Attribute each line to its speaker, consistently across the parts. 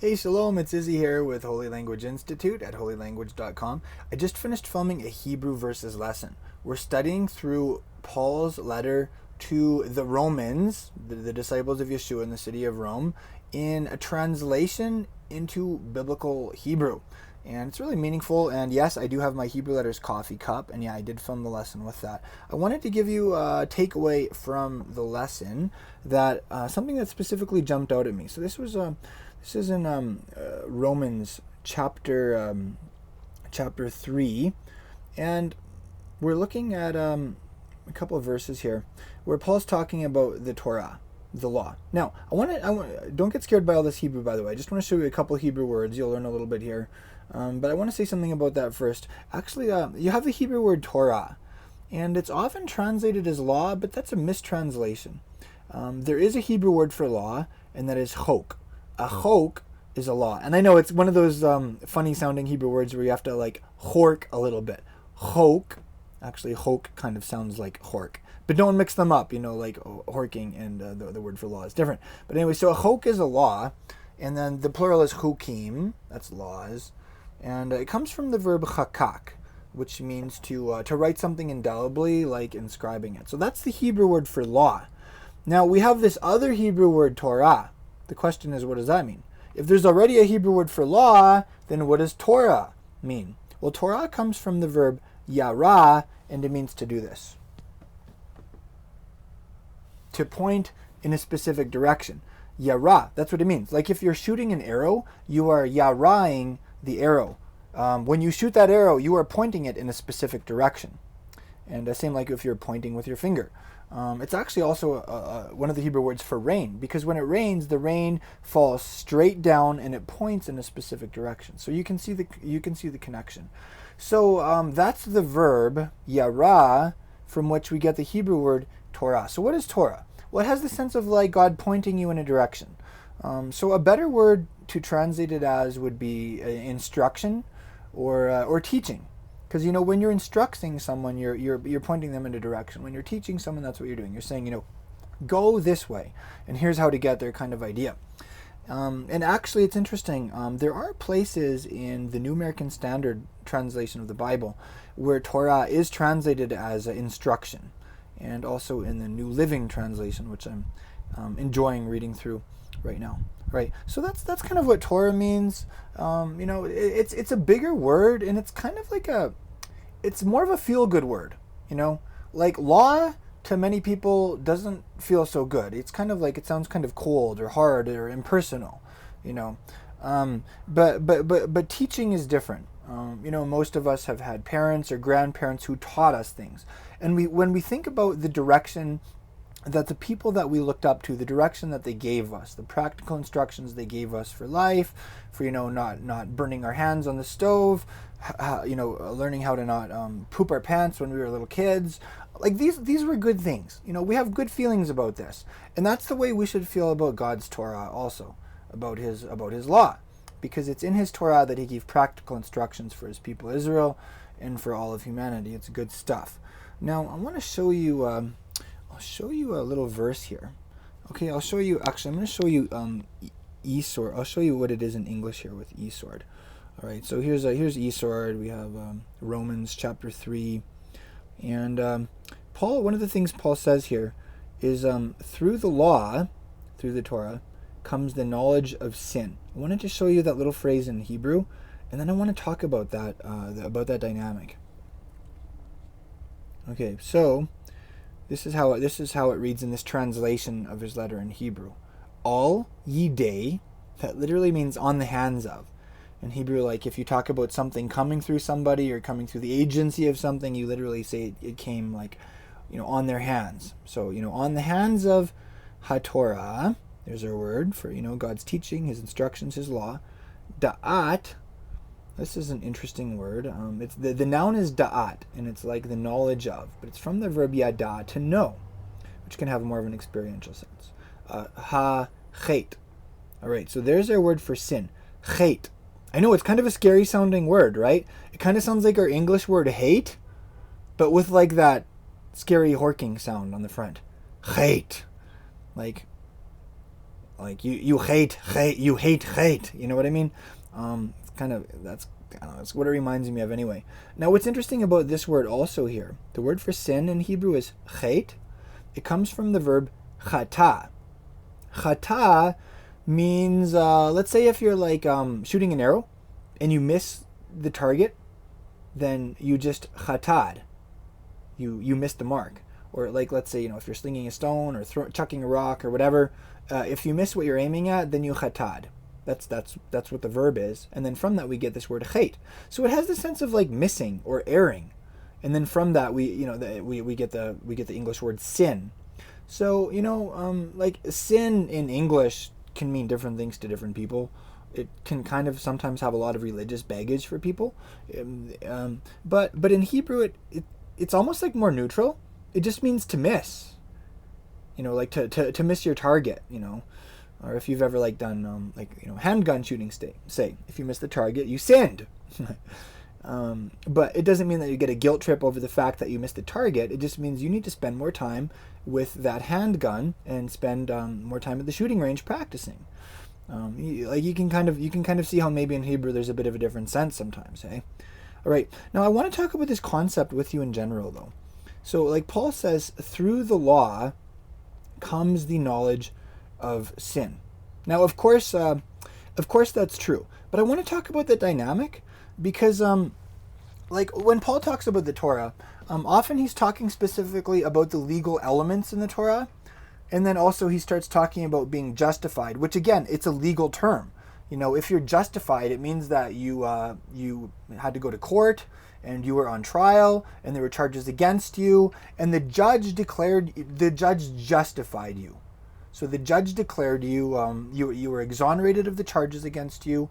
Speaker 1: Hey, shalom, it's Izzy here with Holy Language Institute at holylanguage.com. I just finished filming a Hebrew verses lesson. We're studying through Paul's letter to the Romans, the disciples of Yeshua in the city of Rome, in a translation into biblical Hebrew. And it's really meaningful, and yes, I do have my Hebrew letters coffee cup, and yeah, I did film the lesson with that. I wanted to give you a takeaway from the lesson, that something that specifically jumped out at me. So this is in Romans chapter 3, and we're looking at a couple of verses here where Paul's talking about the Torah, the law. Now, don't get scared by all this Hebrew, by the way. I just want to show you a couple Hebrew words. You'll learn a little bit here. But I want to say something about that first. Actually, you have the Hebrew word Torah, and it's often translated as law, but that's a mistranslation. There is a Hebrew word for law, and that is Hoke. A Hoke is a law. And I know it's one of those funny sounding Hebrew words where you have to like hork a little bit. Hoke, actually Hoke kind of sounds like hork. But don't mix them up, like horking and the word for law is different. But anyway, so a Hoke is a law, and then the plural is hukim, that's laws. And it comes from the verb chakak, which means to write something indelibly, like inscribing it. So that's the Hebrew word for law. Now we have this other Hebrew word Torah. The question is, what does that mean? If there's already a Hebrew word for law, then what does Torah mean? Well, Torah comes from the verb yara, and it means to do this. To point in a specific direction. Yara, that's what it means. Like if you're shooting an arrow, you are yaraing the arrow. When you shoot that arrow, you are pointing it in a specific direction. And the same like if you're pointing with your finger. It's actually also one of the Hebrew words for rain, because when it rains, the rain falls straight down and it points in a specific direction. So you can see the connection. So that's the verb yara, from which we get the Hebrew word Torah. So what is Torah? Well, it has the sense of like God pointing you in a direction. So a better word to translate it as would be instruction or teaching. Because when you're instructing someone, you're pointing them in a direction. When you're teaching someone, that's what you're doing. You're saying, go this way, and here's how to get there, kind of idea. And actually, it's interesting. There are places in the New American Standard translation of the Bible where Torah is translated as instruction, and also in the New Living Translation, which I'm enjoying reading through right now. Right, so that's kind of what Torah means. It's a bigger word, and it's kind of like it's more of a feel-good word. Like law to many people doesn't feel so good. It's kind of like it sounds kind of cold or hard or impersonal. But teaching is different. Most of us have had parents or grandparents who taught us things, and when we think about the direction that the people that we looked up to, the direction that they gave us, the practical instructions they gave us for life, for not burning our hands on the stove, learning how to not poop our pants when we were little kids, like these were good things. We have good feelings about this, and that's the way we should feel about God's Torah also, about his law, because it's in his Torah that he gave practical instructions for his people Israel and for all of humanity. It's good stuff. Now I want to show you. I'll show you a little verse here. Okay, I'll show you. Actually, I'm going to show you e-sword. I'll show you what it is in English here with e-sword. All right, so here's e-sword. We have Romans chapter 3, and Paul. One of the things Paul says here is through the law, through the Torah, comes the knowledge of sin. I wanted to show you that little phrase in Hebrew, and then I want to talk about that dynamic. Okay, so. This is how it reads in this translation of his letter in Hebrew. Al yidei, that literally means on the hands of. In Hebrew, like if you talk about something coming through somebody or coming through the agency of something, you literally say it came like, on their hands. So, on the hands of HaTorah, there's our word for, God's teaching, his instructions, his law. Da'at, this is an interesting word. It's the noun is da'at, and it's like the knowledge of, but it's from the verb yada, to know, which can have more of an experiential sense. Ha-chet. All right, so there's our word for sin. Chet. I know it's kind of a scary sounding word, right? It kind of sounds like our English word hate, but with like that scary horking sound on the front. Chet. Like Like you hate, you hate. You know what I mean? It's kind of, that's, I don't know, that's what it reminds me of anyway. Now, what's interesting about this word also here, the word for sin in Hebrew is chet. It comes from the verb chata. Chata means, let's say if you're like shooting an arrow and you miss the target, then you just chatad. You missed the mark. Or like, let's say, if you're slinging a stone or chucking a rock or whatever, if you miss what you're aiming at, then you chatad. That's what the verb is. And then from that we get this word chet. So it has the sense of like missing or erring. And then from that we get the English word sin. So, like sin in English can mean different things to different people. It can kind of sometimes have a lot of religious baggage for people. But in Hebrew it's almost like more neutral. It just means to miss. Like to miss your target, or if you've ever like done handgun shooting, say if you miss the target, you sinned. But it doesn't mean that you get a guilt trip over the fact that you missed the target. It just means you need to spend more time with that handgun and spend more time at the shooting range practicing. You can kind of see how maybe in Hebrew there's a bit of a different sense sometimes. Hey, all right. Now I want to talk about this concept with you in general, though. So, like Paul says, through the law comes the knowledge of sin. Now, of course that's true. But I want to talk about the dynamic because, like when Paul talks about the Torah, often he's talking specifically about the legal elements in the Torah, and then also he starts talking about being justified, which again, it's a legal term. If you're justified, it means that you had to go to court and you were on trial and there were charges against you and the judge justified you. So the judge declared you were exonerated of the charges against you.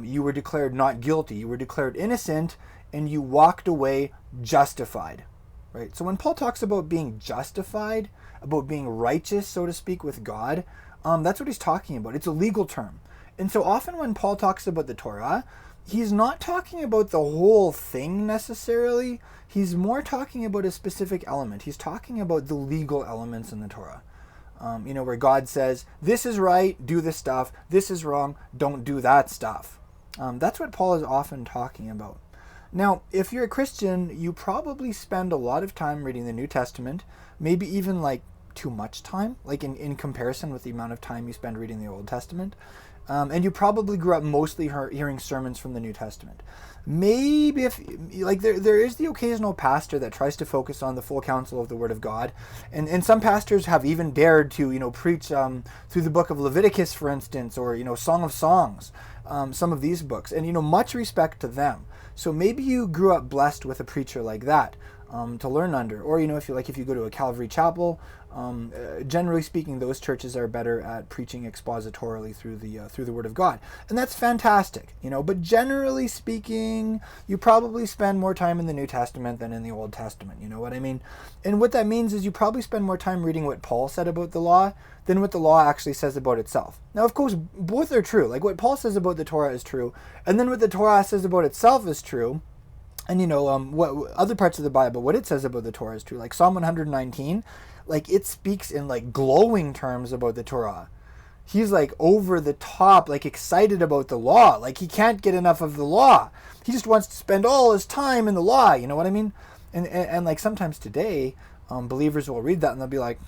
Speaker 1: You were declared not guilty. You were declared innocent and you walked away justified. Right? So when Paul talks about being justified, about being righteous, so to speak, with God, that's what he's talking about. It's a legal term. And so often when Paul talks about the Torah, he's not talking about the whole thing necessarily. He's more talking about a specific element. He's talking about the legal elements in the Torah. Where God says, this is right, do this stuff. This is wrong, don't do that stuff. That's what Paul is often talking about. Now, if you're a Christian, you probably spend a lot of time reading the New Testament, maybe even like too much time, like in comparison with the amount of time you spend reading the Old Testament. And you probably grew up mostly hearing sermons from the New Testament. Maybe if, like, there is the occasional pastor that tries to focus on the full counsel of the Word of God. And some pastors have even dared to, preach through the book of Leviticus, for instance, or, Song of Songs, some of these books. And, much respect to them. So maybe you grew up blessed with a preacher like that to learn under. Or, if you go to a Calvary chapel, generally speaking, those churches are better at preaching expositorily through the Word of God, and that's fantastic, But generally speaking, you probably spend more time in the New Testament than in the Old Testament. You know what I mean? And what that means is you probably spend more time reading what Paul said about the law than what the law actually says about itself. Now, of course, both are true. Like what Paul says about the Torah is true, and then what the Torah says about itself is true. And what other parts of the Bible, what it says about the Torah is true. Like Psalm 119. Like it speaks in like glowing terms about the Torah. He's like over the top, like excited about the law. Like he can't get enough of the law. He just wants to spend all his time in the law. You know what I mean? And like sometimes today, believers will read that and they'll be like,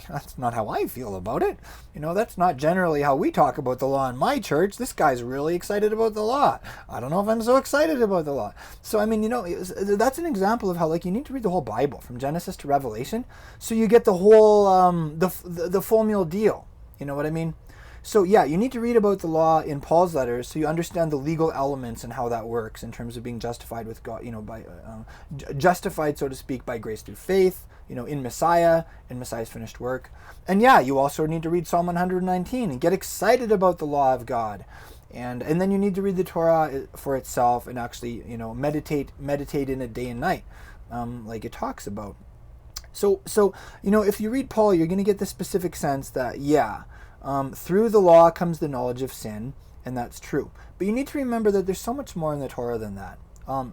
Speaker 1: that's not how I feel about it. That's not generally how we talk about the law in my church. This guy's really excited about the law. I don't know if I'm so excited about the law. So, I mean, that's an example of how, like, you need to read the whole Bible from Genesis to Revelation so you get the whole, the full meal deal. You know what I mean? So, yeah, you need to read about the law in Paul's letters so you understand the legal elements and how that works in terms of being justified with God, by justified, so to speak, by grace through faith, in Messiah, in Messiah's finished work. And yeah, you also need to read Psalm 119 and get excited about the law of God. And then you need to read the Torah for itself and actually, meditate in it day and night, like it talks about. So if you read Paul, you're going to get the specific sense that, through the law comes the knowledge of sin, and that's true. But you need to remember that there's so much more in the Torah than that.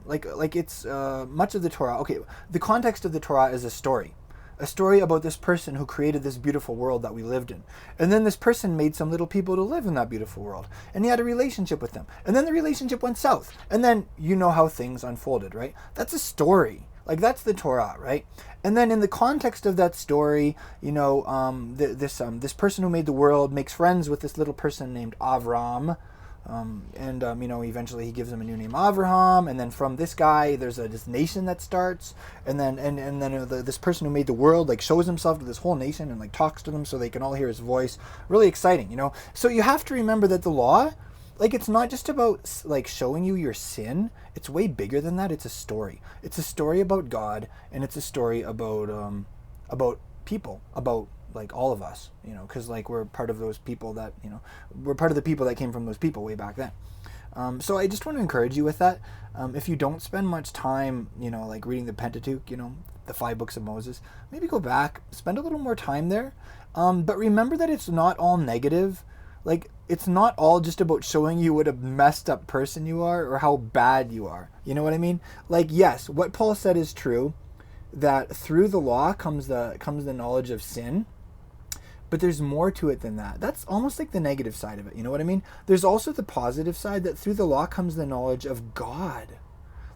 Speaker 1: Like it's much of the Torah. Okay, the context of the Torah is a story. a story about this person who created this beautiful world that we lived in. And then this person made some little people to live in that beautiful world. And he had a relationship with them. And then the relationship went south. And then you know how things unfolded, right? That's a story. Like, that's the Torah, right? And then in the context of that story, this person who made the world makes friends with this little person named Avram. Eventually he gives him a new name, Avraham, and then from this guy, there's this nation that starts, and then this person who made the world like shows himself to this whole nation and like talks to them so they can all hear his voice. Really exciting, you know. So you have to remember that the law, like, it's not just about like showing you your sin. It's way bigger than that. It's a story. It's a story about God, and it's a story about people, about like all of us, you know, because like we're part of those people that, you know, we're part of the people that came from those people way back then. So I just want to encourage you with that. If you don't spend much time, you know, like reading the Pentateuch, you know, the 5 books of Moses, maybe go back, spend a little more time there. But remember that it's not all negative. Like, it's not all just about showing you what a messed up person you are or how bad you are. You know what I mean? Like, yes, what Paul said is true, that through the law comes the knowledge of sin. But there's more to it than that. That's almost like the negative side of it. You know what I mean? There's also the positive side, that through the law comes the knowledge of God.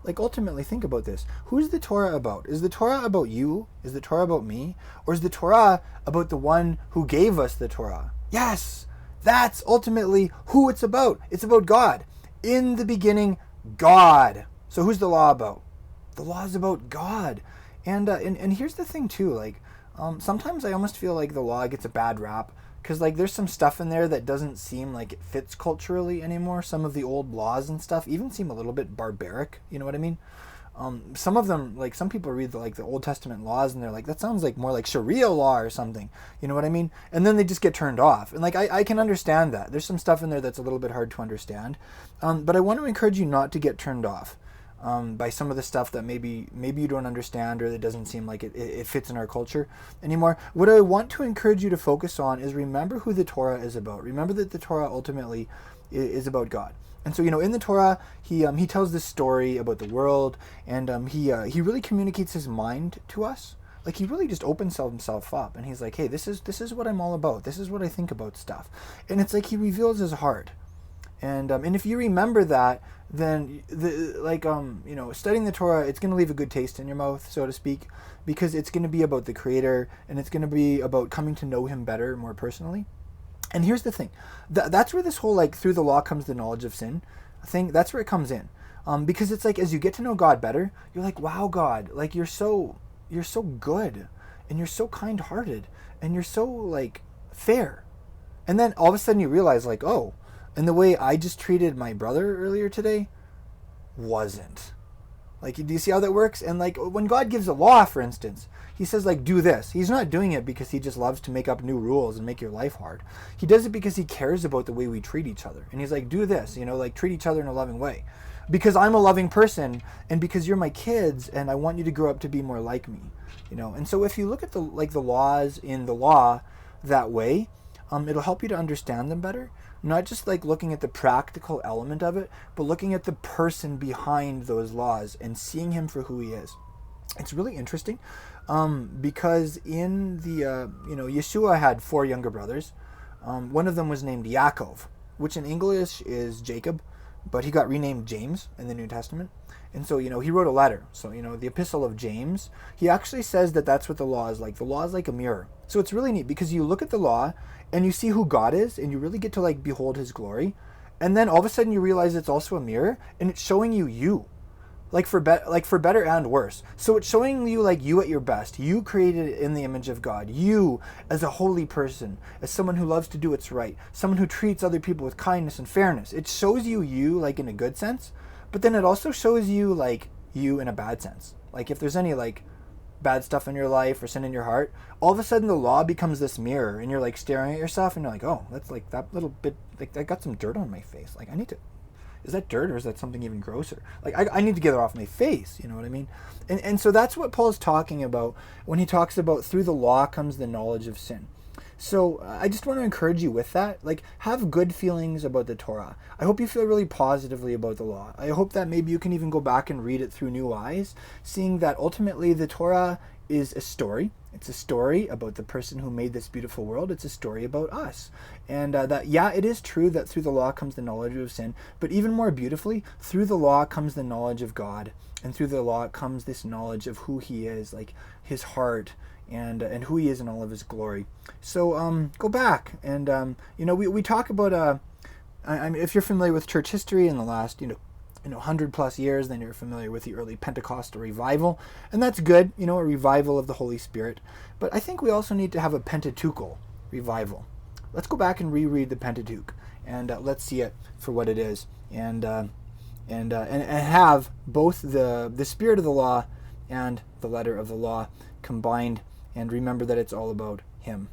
Speaker 1: Like, ultimately, think about this. Who's the Torah about? Is the Torah about you? Is the Torah about me? Or is the Torah about the one who gave us the Torah? Yes! That's ultimately who it's about. It's about God. In the beginning, God. So who's the law about? The law is about God. And here's the thing too, like, sometimes I almost feel like the law gets a bad rap, because like there's some stuff in there that doesn't seem like it fits culturally anymore. Some of the old laws and stuff even seem a little bit barbaric, you know what I mean? Some of them, like, some people read the Old Testament laws and they're like, that sounds like more like Sharia law or something, you know what I mean? And then they just get turned off. And like, I can understand that. There's some stuff in there that's a little bit hard to understand. But I want to encourage you not to get turned off by some of the stuff that maybe you don't understand, or that doesn't seem like it fits in our culture anymore. What I want to encourage you to focus on is, remember who the Torah is about. Remember that the Torah ultimately is about God. And so, you know, in the Torah, he tells this story about the world, and he really communicates his mind to us. Like, he really just opens himself up, and he's like, hey, this is what I'm all about. This is what I think about stuff. And it's like he reveals his heart. And if you remember that, then studying the Torah, it's going to leave a good taste in your mouth, so to speak, because it's going to be about the Creator, and it's going to be about coming to know Him better, more personally. And here's the thing, that's where this whole, like, through the law comes the knowledge of sin thing, that's where it comes in. Because it's like, as you get to know God better, you're like, wow, God, like, you're so good, and you're so kind-hearted, and you're so, like, fair. And then all of a sudden you realize, like, oh, and the way I just treated my brother earlier today wasn't. Like, do you see how that works? And like, when God gives a law, for instance, he says, like, do this. He's not doing it because he just loves to make up new rules and make your life hard. He does it because he cares about the way we treat each other. And he's like, do this, you know, like, treat each other in a loving way. Because I'm a loving person, and because you're my kids, and I want you to grow up to be more like me, you know. And so if you look at the laws in the law that way, it'll help you to understand them better. Not just like looking at the practical element of it, but looking at the person behind those laws and seeing him for who he is. It's really interesting, because in the Yeshua had 4 younger brothers. One of them was named Yaakov, which in English is Jacob, but he got renamed James in the New Testament. And so, you know, he wrote a letter. So, you know, the Epistle of James, he actually says that that's what the law is like. The law is like a mirror. So it's really neat, because you look at the law and you see who God is, and you really get to, like, behold his glory. And then all of a sudden you realize it's also a mirror, and it's showing you. Like, for better and worse. So it's showing you, like, you at your best. You created in the image of God. You as a holy person, as someone who loves to do what's right, someone who treats other people with kindness and fairness. It shows you, like, in a good sense, but then it also shows you, like, you in a bad sense. Like, if there's any, like, bad stuff in your life or sin in your heart, all of a sudden the law becomes this mirror, and you're, like, staring at yourself, and you're like, oh, that's, like, that little bit, like, I got some dirt on my face. Like, is that dirt, or is that something even grosser? Like, I need to get it off my face, you know what I mean? And so that's what Paul is talking about when he talks about through the law comes the knowledge of sin. So I just want to encourage you with that. Like, have good feelings about the Torah. I hope you feel really positively about the law. I hope that maybe you can even go back and read it through new eyes, seeing that ultimately the Torah is a story. It's a story about the person who made this beautiful world. It's a story about us. And it is true that through the law comes the knowledge of sin, but even more beautifully, through the law comes the knowledge of God. And through the law comes this knowledge of who he is, like his heart, and who he is in all of his glory. So go back. And, we talk about, if you're familiar with church history in the last, 100 plus years, then you're familiar with the early Pentecostal revival, and that's good, a revival of the Holy Spirit. But I think we also need to have a Pentateuchal revival. Let's go back and reread the Pentateuch, and let's see it for what it is, and have both the spirit of the law and the letter of the law combined, and remember that it's all about Him.